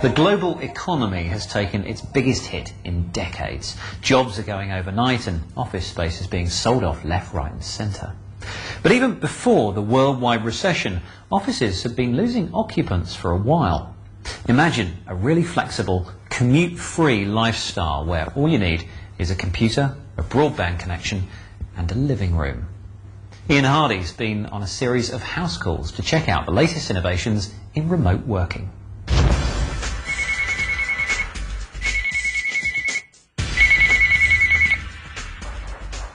The global economy has taken its biggest hit in decades. Jobs are going overnight and office space is being sold off left, right and centre. But even before the worldwide recession, offices have been losing occupants for a while. Imagine a really flexible, commute-free lifestyle where all you need is a computer, a broadband connection and a living room. Ian Hardy's been on a series of house calls to check out the latest innovations in remote working.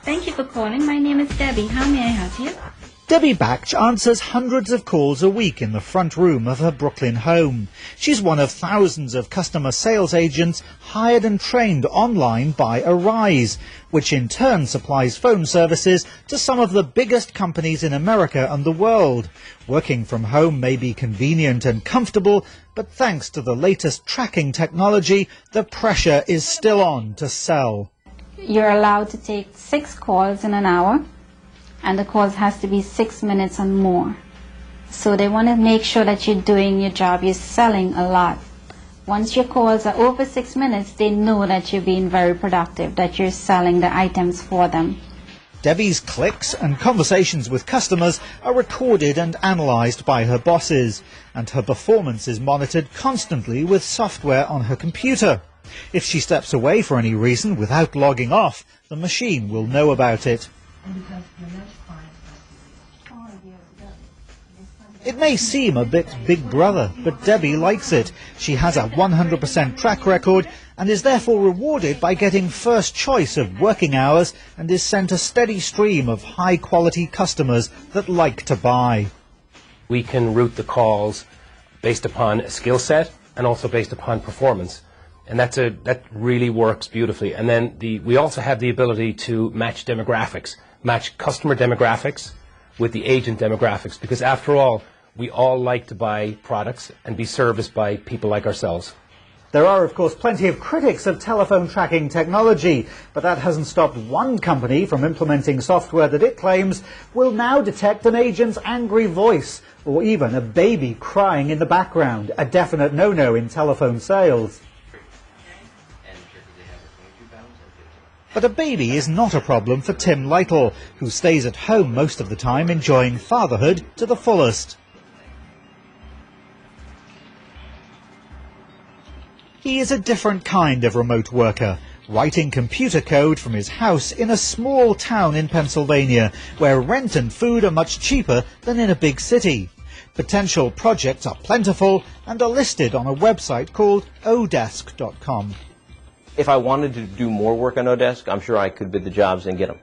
Thank you for calling. My name is Debbie. How may I help you? Debbie Bakch answers hundreds of calls a week in the front room of her Brooklyn home. She's one of thousands of customer sales agents hired and trained online by Arise, which in turn supplies phone services to some of the biggest companies in America and the world. Working from home may be convenient and comfortable, but thanks to the latest tracking technology, the pressure is still on to sell. You're allowed to take 6 calls in an hour, and the calls has to be 6 minutes and more. So they want to make sure that you're doing your job, you're selling a lot. Once your calls are over 6 minutes, they know that you're being very productive, that you're selling the items for them. Debbie's clicks and conversations with customers are recorded and analysed by her bosses, and her performance is monitored constantly with software on her computer. If she steps away for any reason without logging off, the machine will know about it. It may seem a bit Big Brother, but Debbie likes it. She has a 100% track record and is therefore rewarded by getting first choice of working hours and is sent a steady stream of high-quality customers that like to buy. We can route the calls based upon a skill set and also based upon performance. And that really works beautifully. And then we also have the ability to match demographics, match customer demographics with the agent demographics, because after all, we all like to buy products and be serviced by people like ourselves. There are, of course, plenty of critics of telephone tracking technology, but that hasn't stopped one company from implementing software that it claims will now detect an agent's angry voice or even a baby crying in the background, a definite no-no in telephone sales. But a baby is not a problem for Tim Lytle, who stays at home most of the time enjoying fatherhood to the fullest. He is a different kind of remote worker, writing computer code from his house in a small town in Pennsylvania, where rent and food are much cheaper than in a big city. Potential projects are plentiful and are listed on a website called odesk.com. If I wanted to do more work on Odesk, I'm sure I could bid the jobs and get them.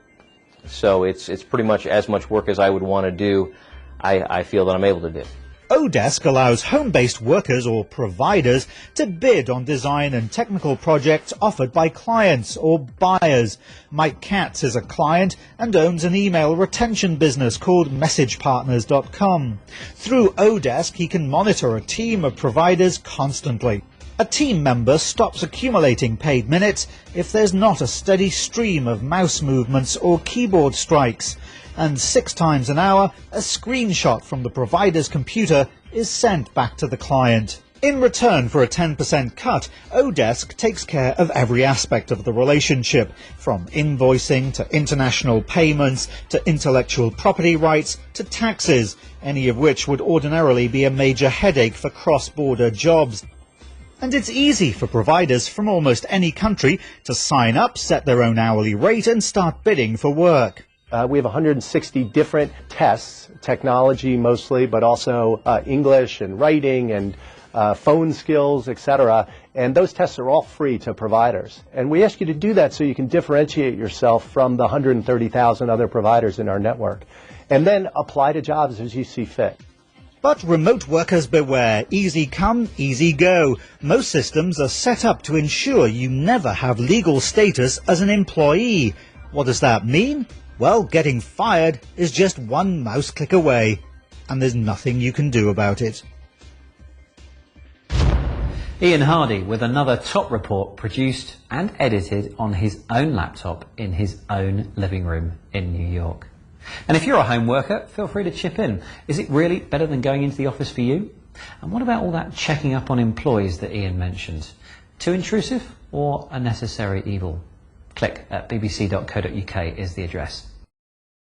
So it's pretty much as much work as I would want to do, I feel that I'm able to do. Odesk allows home-based workers or providers to bid on design and technical projects offered by clients or buyers. Mike Katz is a client and owns an email retention business called MessagePartners.com. Through Odesk, he can monitor a team of providers constantly. A team member stops accumulating paid minutes if there's not a steady stream of mouse movements or keyboard strikes. And 6 times an hour, a screenshot from the provider's computer is sent back to the client. In return for a 10% cut, Odesk takes care of every aspect of the relationship, from invoicing to international payments to intellectual property rights to taxes, any of which would ordinarily be a major headache for cross-border jobs. And it's easy for providers from almost any country to sign up, set their own hourly rate and start bidding for work. We have 160 different tests, technology mostly, but also English and writing and phone skills, etc. And those tests are all free to providers. And we ask you to do that so you can differentiate yourself from the 130,000 other providers in our network. And then apply to jobs as you see fit. But remote workers beware. Easy come, easy go. Most systems are set up to ensure you never have legal status as an employee. What does that mean? Well, getting fired is just one mouse click away, and there's nothing you can do about it. Ian Hardy with another top report produced and edited on his own laptop in his own living room in New York. And if you're a home worker, feel free to chip in. Is it really better than going into the office for you? And what about all that checking up on employees that Ian mentioned? Too intrusive or a necessary evil? Click at bbc.co.uk is the address.